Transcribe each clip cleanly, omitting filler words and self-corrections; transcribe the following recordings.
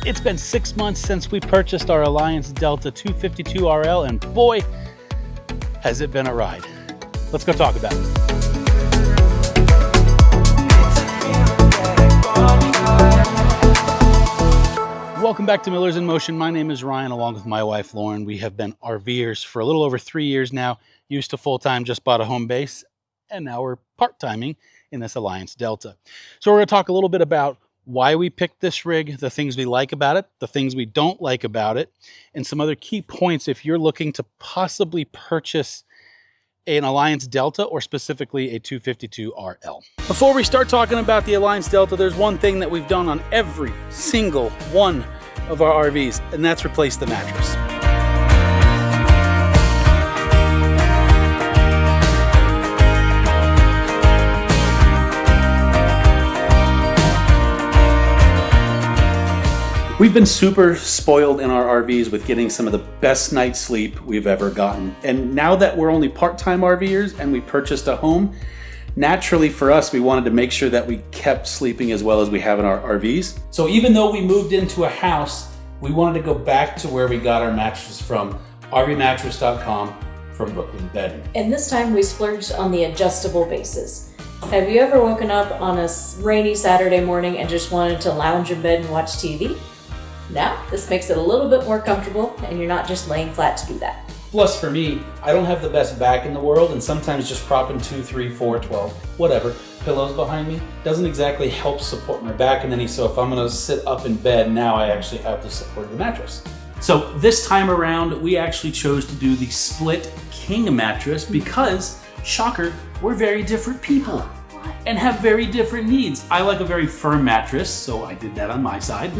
It's been 6 months since we purchased our Alliance Delta 252 RL, and boy, has it been a ride. Let's go talk about it. Welcome back to Millers in Motion. My name is Ryan, along with my wife, Lauren. We have been RVers for a little over 3 years now, used to full-time, just bought a home base, and now we're part-timing in this Alliance Delta. So we're going to talk a little bit about why we picked this rig, the things we like about it, the things we don't like about it, and some other key points if you're looking to possibly purchase an Alliance Delta or specifically a 252 RL. Before we start talking about the Alliance Delta, there's one thing that we've done on every single one of our RVs, and that's replace the mattress. We've been super spoiled in our RVs with getting some of the best night's sleep we've ever gotten. And now that we're only part-time RVers and we purchased a home, naturally for us, we wanted to make sure that we kept sleeping as well as we have in our RVs. So even though we moved into a house, we wanted to go back to where we got our mattresses from, rvmattress.com from Brooklyn Bedding. And this time we splurged on the adjustable bases. Have you ever woken up on a rainy Saturday morning and just wanted to lounge in bed and watch TV? Now, this makes it a little bit more comfortable and you're not just laying flat to do that. Plus for me, I don't have the best back in the world, and sometimes just propping 2, 3, 4, 12, whatever, pillows behind me doesn't exactly help support my back and so if I'm gonna sit up in bed, now I actually have the support of the mattress. So this time around, we actually chose to do the split king mattress because, shocker, we're very different people and have very different needs. I like a very firm mattress, so I did that on my side.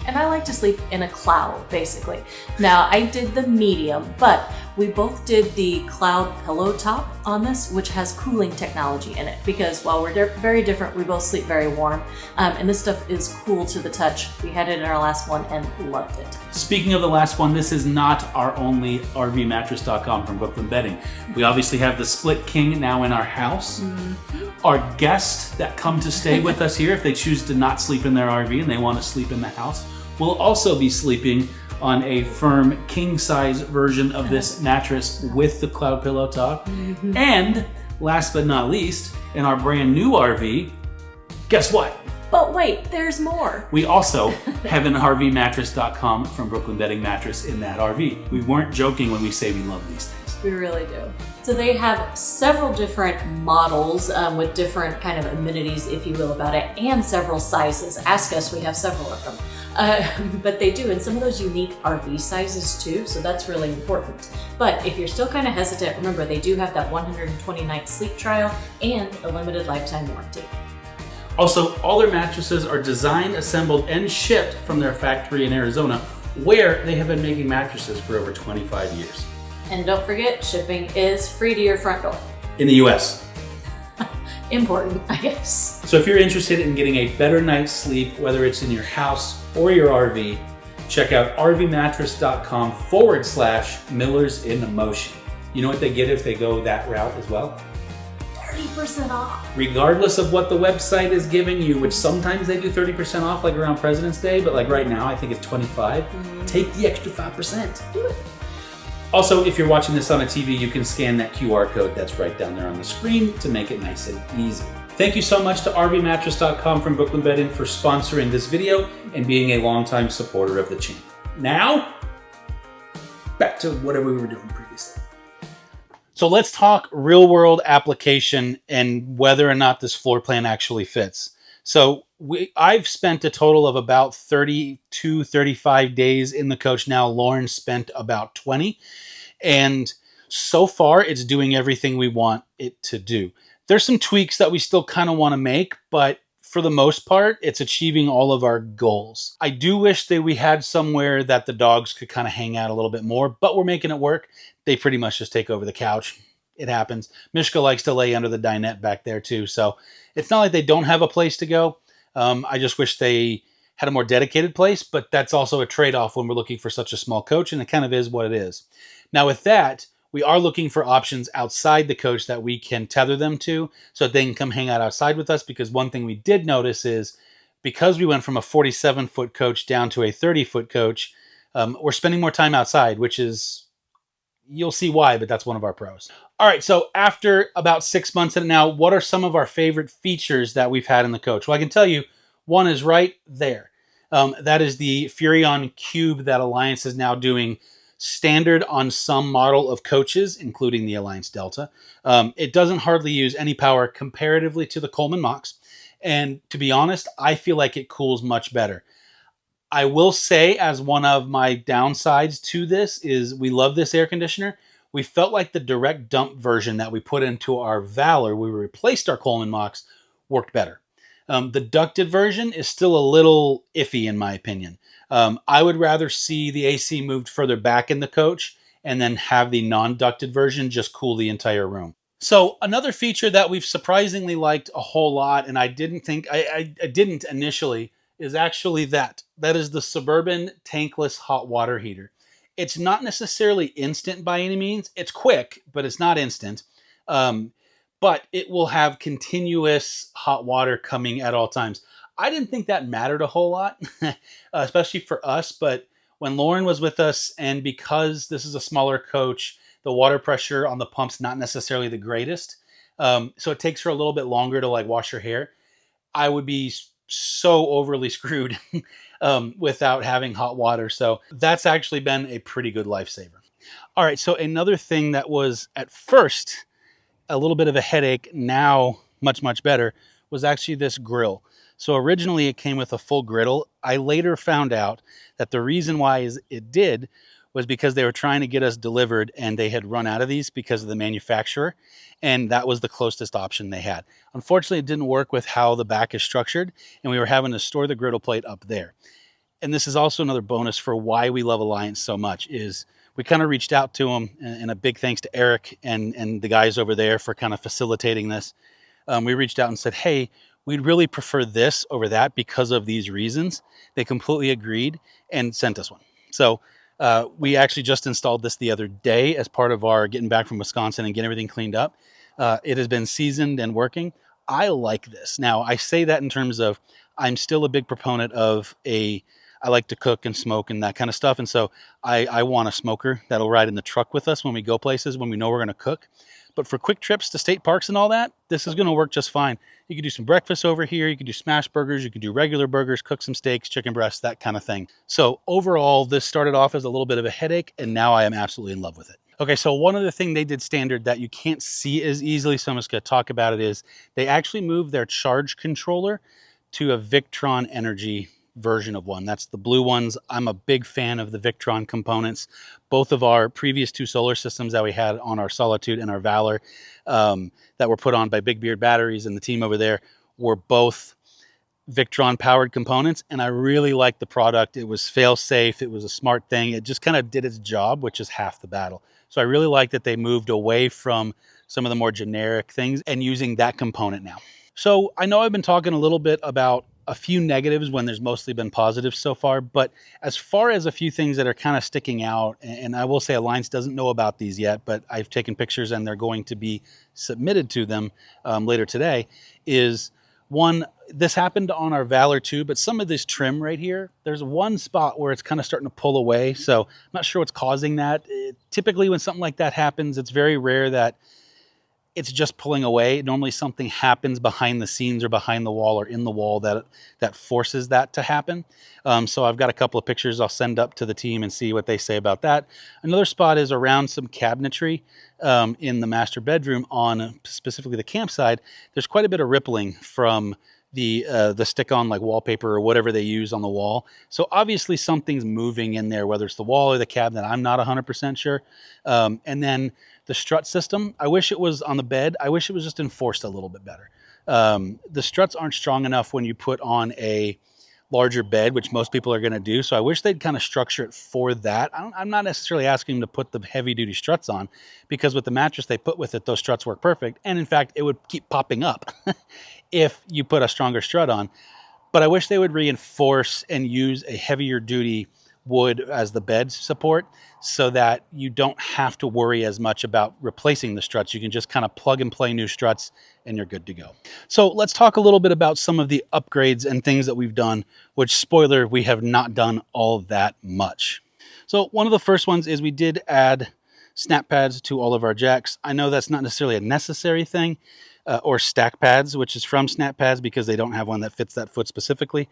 And I like to sleep in a cloud, basically. Now, I did the medium, but we both did the cloud pillow top on this, which has cooling technology in it, because while we're very different, we both sleep very warm, and this stuff is cool to the touch. We had it in our last one and loved it. Speaking of the last one, this is not our only rvmattress.com from Brooklyn Bedding. We obviously have the split king now in our house. Our guests that come to stay with us here, if they choose to not sleep in their RV and they want to sleep in the house, will also be sleeping on a firm king size version of this mattress with the cloud pillow top. And last but not least, in our brand new RV, guess what? But wait, there's more. We also have an rvmattress.com from Brooklyn Bedding mattress in that RV. We weren't joking when we say we love these things. We really do. So they have several different models with different kind of amenities, if you will, about it, and several sizes. Ask us, we have several of them. But they do, and some of those unique RV sizes too, so that's really important. But if you're still kind of hesitant, remember they do have that 120-night sleep trial and a limited lifetime warranty. Also, all their mattresses are designed, assembled, and shipped from their factory in Arizona, where they have been making mattresses for over 25 years. And don't forget, shipping is free to your front door. In the US. Important, I guess. So if you're interested in getting a better night's sleep, whether it's in your house or your RV, check out rvmattress.com /Millers in Motion. You know what they get if they go that route as well? 30% off. Regardless of what the website is giving you, which sometimes they do 30% off, like around President's Day, but like right now, I think it's 25. Take the extra 5%. Do it. Also, if you're watching this on a TV, you can scan that QR code that's right down there on the screen to make it nice and easy. Thank you so much to rvmattress.com from Brooklyn Bedding for sponsoring this video and being a longtime supporter of the channel. Now, back to whatever we were doing previously. So let's talk real world application and whether or not this floor plan actually fits. So I've spent a total of about 32, 35 days in the coach now. Lauren spent about 20. And so far, it's doing everything we want it to do. There's some tweaks that we still kind of want to make, but for the most part, it's achieving all of our goals. I do wish that we had somewhere that the dogs could kind of hang out a little bit more, but we're making it work. They pretty much just take over the couch. It happens. Mishka likes to lay under the dinette back there too. So it's not like they don't have a place to go. I just wish they had a more dedicated place, but that's also a trade-off when we're looking for such a small coach, and it kind of is what it is. Now with that, we are looking for options outside the coach that we can tether them to so that they can come hang out outside with us, because one thing we did notice is because we went from a 47-foot coach down to a 30-foot coach, we're spending more time outside, which is, you'll see why, but that's one of our pros. All right, so after about 6 months in it now, what are some of our favorite features that we've had in the coach? Well, I can tell you one is right there. That is the Furrion Cube that Alliance is now doing standard on some model of coaches, including the Alliance Delta. It doesn't hardly use any power comparatively to the Coleman Mox. And to be honest, I feel like it cools much better. I will say, as one of my downsides to this, is we love this air conditioner. We felt like the direct dump version that we put into our Valor, we replaced our Coleman Mox, worked better. The ducted version is still a little iffy, in my opinion. I would rather see the AC moved further back in the coach and then have the non-ducted version just cool the entire room. So another feature that we've surprisingly liked a whole lot, and I didn't initially, is actually that. That is the Suburban tankless hot water heater. It's not necessarily instant by any means. It's quick, but it's not instant. But it will have continuous hot water coming at all times. I didn't think that mattered a whole lot, especially for us. But when Lauren was with us, and because this is a smaller coach, the water pressure on the pump's not necessarily the greatest. So it takes her a little bit longer to like wash her hair. I would be so overly screwed without having hot water. So that's actually been a pretty good lifesaver. All right, so another thing that was at first a little bit of a headache, now much, much better, was actually this grill. So originally it came with a full griddle. I later found out that the reason why it did was because they were trying to get us delivered and they had run out of these because of the manufacturer, and that was the closest option they had. Unfortunately, it didn't work with how the back is structured, and we were having to store the griddle plate up there. And this is also another bonus for why we love Alliance so much, is we kind of reached out to them, and a big thanks to Eric and the guys over there for kind of facilitating this. We reached out and said, hey, we'd really prefer this over that because of these reasons. They completely agreed and sent us one. So we actually just installed this the other day as part of our getting back from Wisconsin and getting everything cleaned up. It has been seasoned and working. I like this. Now, I say that in terms of I'm still a big proponent of I like to cook and smoke and that kind of stuff. And so I want a smoker that'll ride in the truck with us when we go places, when we know we're going to cook. But for quick trips to state parks and all that, this is going to work just fine. You can do some breakfast over here. You can do smash burgers. You can do regular burgers, cook some steaks, chicken breasts, that kind of thing. So overall, this started off as a little bit of a headache, and now I am absolutely in love with it. Okay, so one other thing they did standard that you can't see as easily, so I'm just going to talk about it, is they actually moved their charge controller to a Victron Energy version of one. That's the blue ones. I'm a big fan of the Victron components. Both of our previous two solar systems that we had on our Solitude and our Valor that were put on by Big Beard Batteries and the team over there were both Victron powered components, and I really liked the product. It was fail safe. It was a smart thing. It just kind of did its job, which is half the battle. So I really like that they moved away from some of the more generic things and using that component now. So I know I've been talking a little bit about a few negatives when there's mostly been positives so far, but as far as a few things that are kind of sticking out, and I will say Alliance doesn't know about these yet, but I've taken pictures and they're going to be submitted to them later today, is one, this happened on our Valor too, but some of this trim right here, there's one spot where it's kind of starting to pull away. So I'm not sure what's causing that. Typically when something like that happens, it's very rare that it's just pulling away. Normally something happens behind the scenes or behind the wall or in the wall that forces that to happen. So I've got a couple of pictures I'll send up to the team and see what they say about that. Another spot is around some cabinetry in the master bedroom on specifically the campsite. There's quite a bit of rippling from the stick-on like wallpaper or whatever they use on the wall. So obviously something's moving in there, whether it's the wall or the cabinet. I'm not 100% sure. And then the strut system, I wish it was on the bed. I wish it was just enforced a little bit better. The struts aren't strong enough when you put on a larger bed, which most people are going to do. So I wish they'd kind of structure it for that. I'm not necessarily asking them to put the heavy-duty struts on, because with the mattress they put with it, those struts work perfect. And in fact, it would keep popping up if you put a stronger strut on. But I wish they would reinforce and use a heavier duty wood as the bed support, so that you don't have to worry as much about replacing the struts. You can just kind of plug and play new struts and you're good to go. So let's talk a little bit about some of the upgrades and things that we've done, which, spoiler, we have not done all that much. So one of the first ones is we did add snap pads to all of our jacks. I know that's not necessarily a necessary thing, or stack pads, which is from snap pads because they don't have one that fits that foot specifically.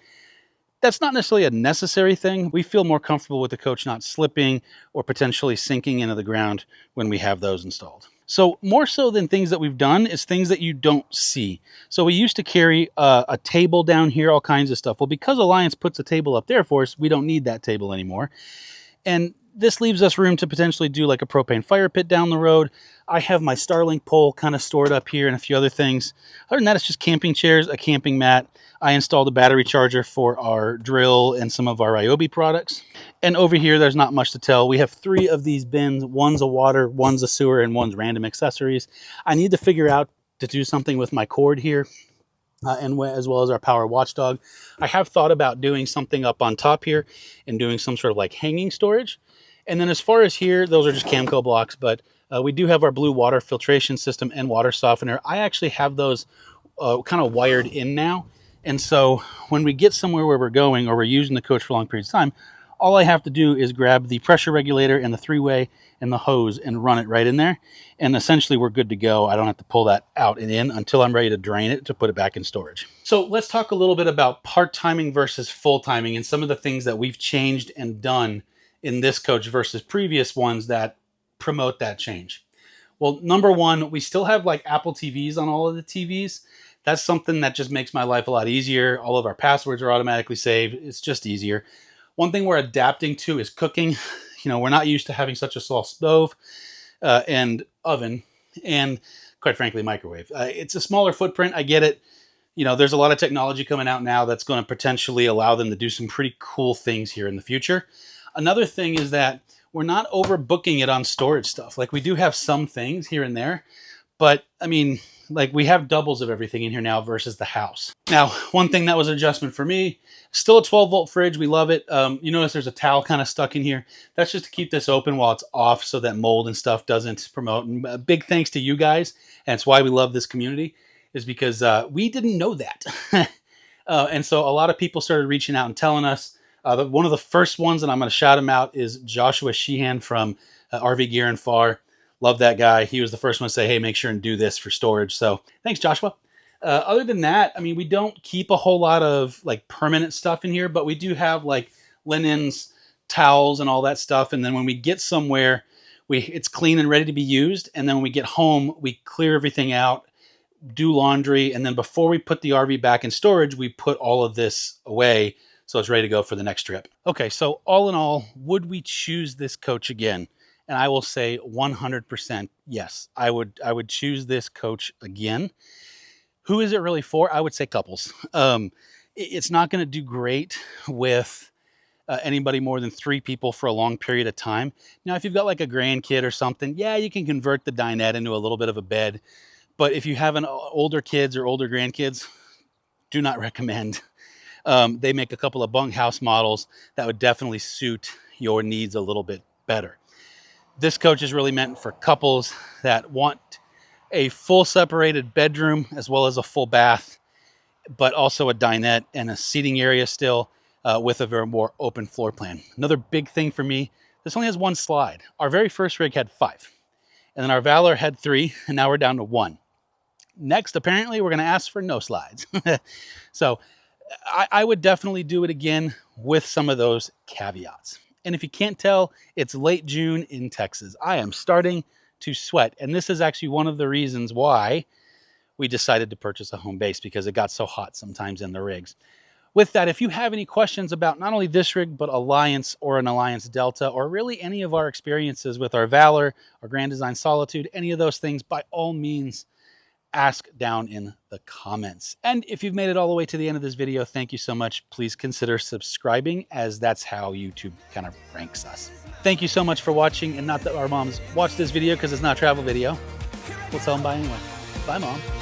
That's not necessarily a necessary thing. We feel more comfortable with the coach not slipping or potentially sinking into the ground when we have those installed. So more so than things that we've done is things that you don't see. So we used to carry a table down here, all kinds of stuff. Well, because Alliance puts a table up there for us, we don't need that table anymore. And this leaves us room to potentially do like a propane fire pit down the road. I have my Starlink pole kind of stored up here and a few other things. Other than that, it's just camping chairs, a camping mat. I installed a battery charger for our drill and some of our Ryobi products. And over here, there's not much to tell. We have 3 of these bins. One's a water, one's a sewer, and one's random accessories. I need to figure out to do something with my cord here. And as well as our power watchdog. I have thought about doing something up on top here and doing some sort of like hanging storage. And then as far as here, those are just Camco blocks, but we do have our blue water filtration system and water softener. I actually have those kind of wired in now. And so when we get somewhere where we're going or we're using the coach for long periods of time, all I have to do is grab the pressure regulator and the 3-way and the hose and run it right in there. And essentially we're good to go. I don't have to pull that out and in until I'm ready to drain it to put it back in storage. So let's talk a little bit about part timing versus full timing and some of the things that we've changed and done in this coach versus previous ones that promote that change. Well, number one, we still have like Apple TVs on all of the TVs. That's something that just makes my life a lot easier. All of our passwords are automatically saved. It's just easier. One thing we're adapting to is cooking. You know, we're not used to having such a small stove and oven and, quite frankly, microwave. It's a smaller footprint. I get it. You know, there's a lot of technology coming out now that's going to potentially allow them to do some pretty cool things here in the future. Another thing is that we're not overbooking it on storage stuff. Like, we do have some things here and there, but I mean, like, we have doubles of everything in here now versus the house. Now, one thing that was an adjustment for me, still a 12-volt fridge. We love it. You notice there's a towel kind of stuck in here. That's just to keep this open while it's off so that mold and stuff doesn't promote. And a big thanks to you guys, and it's why we love this community, is because we didn't know that. And so a lot of people started reaching out and telling us. One of the first ones, and I'm going to shout him out, is Joshua Sheehan from RV Gear and Far. Love that guy. He was the first one to say, hey, make sure and do this for storage. So thanks, Joshua. Other than that, I mean, we don't keep a whole lot of like permanent stuff in here, but we do have like linens, towels, and all that stuff. And then when we get somewhere, it's clean and ready to be used. And then when we get home, we clear everything out, do laundry. And then before we put the RV back in storage, we put all of this away so it's ready to go for the next trip. Okay, so all in all, would we choose this coach again? And I will say 100% yes. I would choose this coach again. Who is it really for? I would say couples. It's not going to do great with anybody more than 3 people for a long period of time. Now, if you've got like a grandkid or something, yeah, you can convert the dinette into a little bit of a bed. But if you have older kids or older grandkids, do not recommend. They make a couple of bunkhouse models that would definitely suit your needs a little bit better. This coach is really meant for couples that want a full separated bedroom as well as a full bath, but also a dinette and a seating area still with a very more open floor plan. Another big thing for me, this only has 1 slide. Our very first rig had 5, and then our Valor had 3, and now we're down to 1. Next, apparently, we're going to ask for no slides. So I would definitely do it again with some of those caveats. And if you can't tell, it's late June in Texas. I am starting to sweat. And this is actually one of the reasons why we decided to purchase a home base, because it got so hot sometimes in the rigs. With that, if you have any questions about not only this rig, but Alliance or an Alliance Delta, or really any of our experiences with our Valor, our Grand Design Solitude, any of those things, by all means, ask down in the comments. And if you've made it all the way to the end of this video, thank you so much. Please consider subscribing, as that's how YouTube kind of ranks us. Thank you so much for watching, and not that our moms watch this video because it's not a travel video. We'll tell them bye anyway. Bye, Mom.